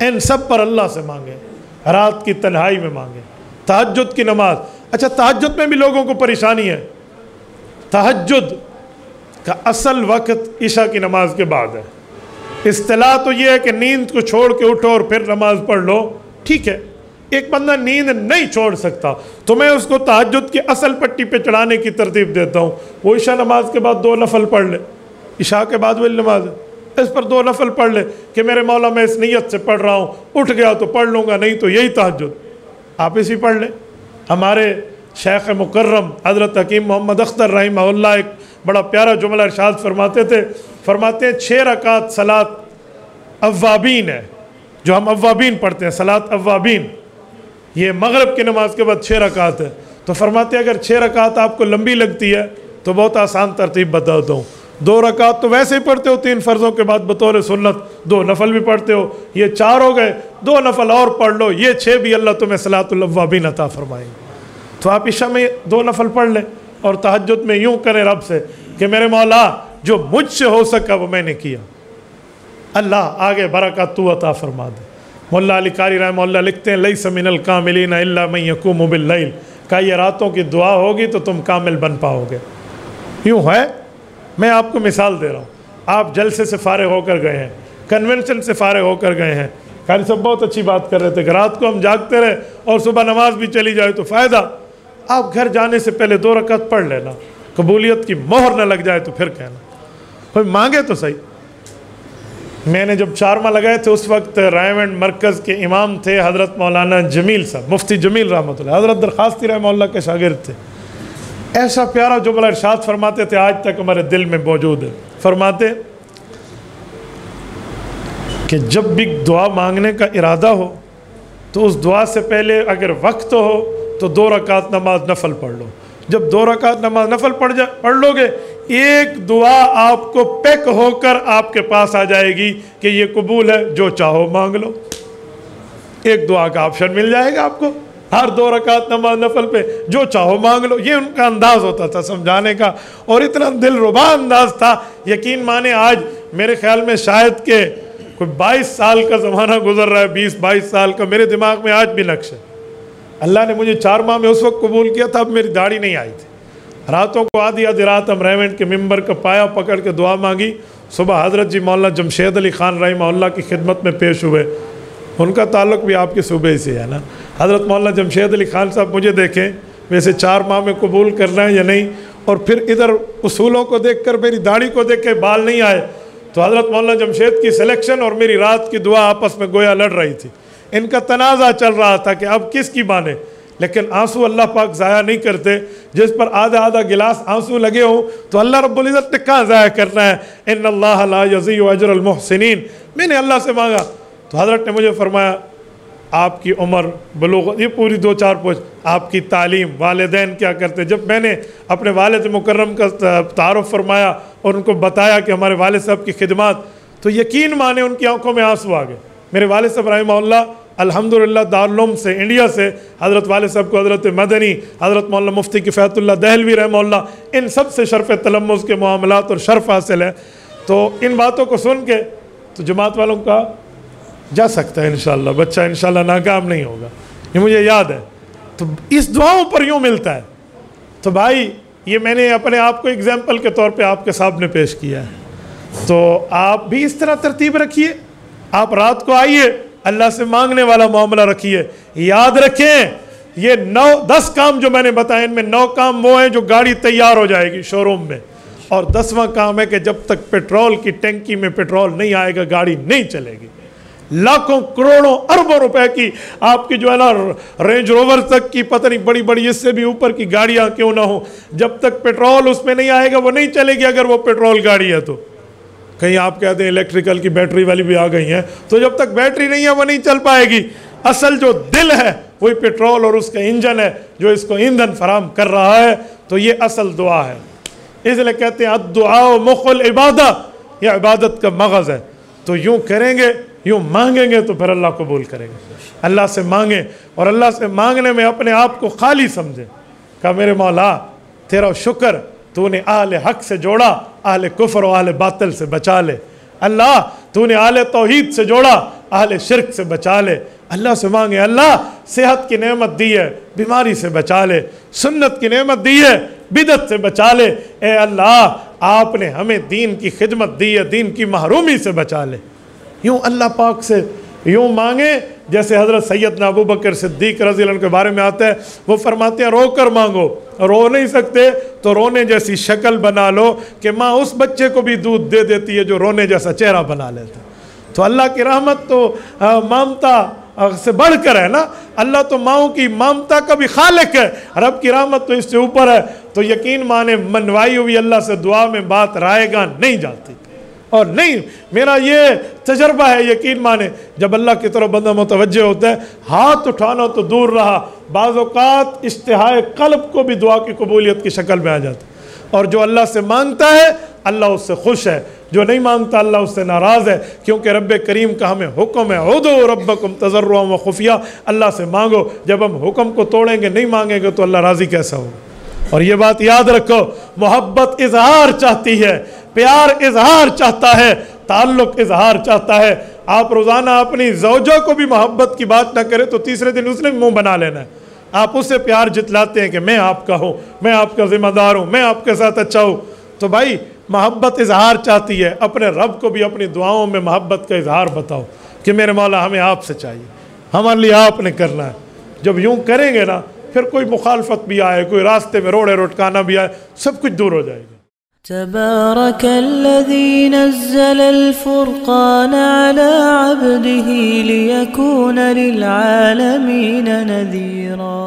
ان سب پر اللہ سے مانگیں، رات کی تنہائی میں مانگیں، تہجد کی نماز۔ اچھا تہجد میں بھی لوگوں کو پریشانی ہے، تہجد کا اصل وقت عشاء کی نماز کے بعد ہے۔ اصطلاح تو یہ ہے کہ نیند کو چھوڑ کے اٹھو اور پھر نماز پڑھ لو، ٹھیک ہے، ایک بندہ نیند نہیں چھوڑ سکتا تو میں اس کو تہجد کی اصل پٹی پہ چڑھانے کی ترتیب دیتا ہوں، وہ عشاء نماز کے بعد 2 نفل پڑھ لے، عشاء کے بعد وہی نماز ہے، اس پر 2 نفل پڑھ لے کہ میرے مولا میں اس نیت سے پڑھ رہا ہوں، اٹھ گیا تو پڑھ لوں گا، نہیں تو یہی تہجد، آپ اسی پڑھ لیں۔ ہمارے شیخ مکرم حضرت حکیم محمد اختر رحمہ اللہ ایک بڑا پیارا جملہ ارشاد فرماتے تھے، فرماتے ہیں 6 رکعت صلاۃ اوابین ہے، جو ہم اوابین پڑھتے ہیں، صلاۃ اوابین، یہ مغرب کی نماز کے بعد 6 رکعت ہے، تو فرماتے ہیں اگر 6 رکعت آپ کو لمبی لگتی ہے تو بہت آسان ترتیب بتاتا ہوں، 2 رکعت تو ویسے ہی پڑھتے ہو 3 فرضوں کے بعد بطور سنت، 2 نفل بھی پڑھتے ہو، یہ 4 ہو گئے، 2 نفل اور پڑھ لو، یہ 6 بھی اللہ تمہیں صلاۃ الاوابین عطا فرمائیں گے۔ تو آپ عشاء میں 2 نفل پڑھ لیں اور تہجد میں یوں کریں رب سے کہ میرے مولا جو مجھ سے ہو سکا وہ میں نے کیا، اللہ آگے برکات تو عطا فرما دے۔ مولا علی قاری رحمہ اللہ لکھتے ہیں لیس من الکاملین الا من یقوم باللیل، کہ یہ راتوں کی دعا ہوگی تو تم کامل بن پاؤ گے۔ یوں ہے، میں آپ کو مثال دے رہا ہوں، آپ جلسے سے فارغ ہو کر گئے ہیں، کنونشن سے فارغ ہو کر گئے ہیں، قاری صاحب بہت اچھی بات کر رہے تھے کہ رات کو ہم جاگتے رہے اور صبح نماز بھی چلی جائے تو فائدہ، آپ گھر جانے سے پہلے 2 رکعت پڑھ لینا، قبولیت کی مہر نہ لگ جائے تو پھر کہنا، کوئی مانگے تو صحیح۔ میں نے جب 4 ماہ لگائے تھے اس وقت رائمنڈ مرکز کے امام تھے حضرت مولانا جمیل صاحب، مفتی جمیل رحمۃ اللہ، حضرت درخواستی رحمہ اللہ کے شاگرد تھے، ایسا پیارا جملہ ارشاد فرماتے تھے آج تک ہمارے دل میں موجود ہے، فرماتے کہ جب بھی دعا مانگنے کا ارادہ ہو تو اس دعا سے پہلے اگر وقت ہو تو 2 رکعت نماز نفل پڑھ لو، جب 2 رکعت نماز نفل پڑھ لو گے ایک دعا آپ کو پیک ہو کر آپ کے پاس آ جائے گی کہ یہ قبول ہے، جو چاہو مانگ لو، ایک دعا کا آپشن مل جائے گا آپ کو، ہر 2 رکعت نماز نفل پہ جو چاہو مانگ لو۔ یہ ان کا انداز ہوتا تھا سمجھانے کا، اور اتنا دل ربا انداز تھا، یقین مانے آج میرے خیال میں شاید کہ کوئی 22 سال کا زمانہ گزر رہا ہے، 20-22 سال کا، میرے دماغ میں آج بھی نقش ہے۔ اللہ نے مجھے 4 ماہ میں اس وقت قبول کیا تھا، اب میری داڑھی نہیں آئی تھی، راتوں کو آدھی رات ہم ریونٹ کے ممبر کا پایا پکڑ کے دعا مانگی، صبح حضرت جی مولانا جمشید علی خان رحمہ اللہ کی خدمت میں پیش ہوئے، ان کا تعلق بھی آپ کے صوبے سے ہے نا، حضرت مولانا جمشید علی خان صاحب مجھے دیکھیں ویسے 4 ماہ میں قبول کرنا ہے یا نہیں، اور پھر ادھر اصولوں کو دیکھ کر میری داڑھی کو دیکھ کے بال نہیں آئے، تو حضرت مولانا جمشید کی سلیکشن اور میری رات کی دعا آپس میں گویا لڑ رہی تھی، ان کا تنازع چل رہا تھا کہ اب کس کی مانے، لیکن آنسو اللہ پاک ضائع نہیں کرتے، جس پر آدھا گلاس آنسو لگے ہوں تو اللہ رب العزت نے کہاں ضائع کرنا ہے، ان اللہ لا یضیع اجر المحسنین، میں نے اللہ سے مانگا تو حضرت نے مجھے فرمایا آپ کی عمر بلوغ، یہ پوری 2-4 پوچھ، آپ کی تعلیم، والدین کیا کرتے، جب میں نے اپنے والد مکرم کا تعارف فرمایا اور ان کو بتایا کہ ہمارے والد صاحب کی خدمات، تو یقین مانے ان کی آنکھوں میں آنسو آ گئے۔ میرے والد صاحب رحمہ اللہ الحمدللہ دارالعلوم سے، انڈیا سے، حضرت والد صاحب کو حضرت مدنی، حضرت مولانا مفتی کفایت اللہ دہلوی رحمہ اللہ، ان سب سے شرف تلمذ کے معاملات اور شرف حاصل ہے، تو ان باتوں کو سن کے تو جماعت والوں کا جا سکتا ہے انشاءاللہ، بچہ انشاءاللہ ناکام نہیں ہوگا، یہ مجھے یاد ہے، تو اس دعاؤں پر یوں ملتا ہے۔ تو بھائی یہ میں نے اپنے آپ کو اگزامپل کے طور پہ آپ کے سامنے پیش کیا ہے، تو آپ بھی اس طرح ترتیب رکھیے، آپ رات کو آئیے اللہ سے مانگنے والا معاملہ رکھیے، یاد رکھیں یہ 9-10 کام جو میں نے بتائے ان میں 9 کام وہ ہیں جو گاڑی تیار ہو جائے گی شو روم میں، اور 10واں کام ہے کہ جب تک پیٹرول کی ٹینکی میں پیٹرول نہیں آئے گا گاڑی نہیں چلے گی، لاکھوں کروڑوں اربوں روپے کی آپ کی جو ہے نا رینج روور تک کی پتہ نہیں بڑی بڑی اس سے بھی اوپر کی گاڑیاں کیوں نہ ہوں، جب تک پیٹرول اس میں نہیں آئے گا وہ نہیں چلے گی، اگر وہ پیٹرول گاڑی ہے تو کہیں آپ کہتے ہیں الیکٹریکل کی بیٹری والی بھی آ گئی ہیں، تو جب تک بیٹری نہیں ہے وہ نہیں چل پائے گی، اصل جو دل ہے وہی پیٹرول اور اس کا انجن ہے جو اس کو ایندھن فراہم کر رہا ہے، تو یہ اصل دعا ہے، اس لیے کہتے ہیں الدعاء مخ العبادہ، یہ عبادت کا مغز ہے، تو یوں کریں گے، یوں مانگیں گے تو پھر اللہ قبول کرے گا۔ اللہ سے مانگیں اور اللہ سے مانگنے میں اپنے آپ کو خالی سمجھیں، کہا میرے مولا تیرا شکر تو نے اہل حق سے جوڑا، اہل کفر و اہل باطل سے بچا لے، اللہ تو نے اہل توحید سے جوڑا، اہل شرک سے بچا لے۔ اللہ سے مانگے اللہ صحت کی نعمت دی ہے، بیماری سے بچا لے، سنت کی نعمت دی ہے، بدعت سے بچا لے۔ اے اللہ آپ نے ہمیں دین کی خدمت دی ہے، دین کی محرومی سے بچا لے۔ یوں اللہ پاک سے یوں مانگے جیسے حضرت سیدنا ابو بکر صدیق رضی اللہ عنہ کے بارے میں آتا ہے، وہ فرماتے ہیں رو کر مانگو، رو نہیں سکتے تو رونے جیسی شکل بنا لو کہ ماں اس بچے کو بھی دودھ دے دیتی ہے جو رونے جیسا چہرہ بنا لیتا ہے۔ تو اللہ کی رحمت تو مامتا سے بڑھ کر ہے نا، اللہ تو ماؤں کی مامتا کا بھی خالق ہے، رب کی رحمت تو اس سے اوپر ہے۔ تو یقین مانے منوائی ہوئی اللہ سے دعا میں بات رائے گاں نہیں جاتی، اور نہیں میرا یہ تجربہ ہے، یقین مانے جب اللہ کی طرف بندہ متوجہ ہوتا ہے ہاتھ اٹھانا تو دور رہا، بعض اوقات اشتہائے قلب کو بھی دعا کی قبولیت کی شکل میں آ جاتا ہے۔ اور جو اللہ سے مانگتا ہے اللہ اس سے خوش ہے، جو نہیں مانگتا اللہ اس سے ناراض ہے، کیونکہ رب کریم کا ہمیں حکم ہے ادعوا ربکم تضرعا وخفیا، اللہ سے مانگو۔ جب ہم حکم کو توڑیں گے نہیں مانگیں گے تو اللہ راضی کیسا ہوگا؟ اور یہ بات یاد رکھو، محبت اظہار چاہتی ہے، پیار اظہار چاہتا ہے، تعلق اظہار چاہتا ہے۔ آپ روزانہ اپنی زوجہ کو بھی محبت کی بات نہ کرے تو تیسرے دن اس نے منہ بنا لینا ہے۔ آپ اس سے پیار جتلاتے ہیں کہ میں آپ کا ہوں، میں آپ کا ذمہ دار ہوں، میں آپ کے ساتھ اچھا ہوں۔ تو بھائی محبت اظہار چاہتی ہے، اپنے رب کو بھی اپنی دعاؤں میں محبت کا اظہار بتاؤ کہ میرے مولا ہمیں آپ سے چاہیے، ہمارے لیے آپ نے کرنا ہے۔ جب یوں کریں گے نا پھر کوئی مخالفت بھی آئے، کوئی راستے میں روڑے روٹکانا بھی آئے، سب کچھ دور ہو جائے گا۔ تبارك الذي نزل الفرقان على عبده ليكون للعالمين نذيرا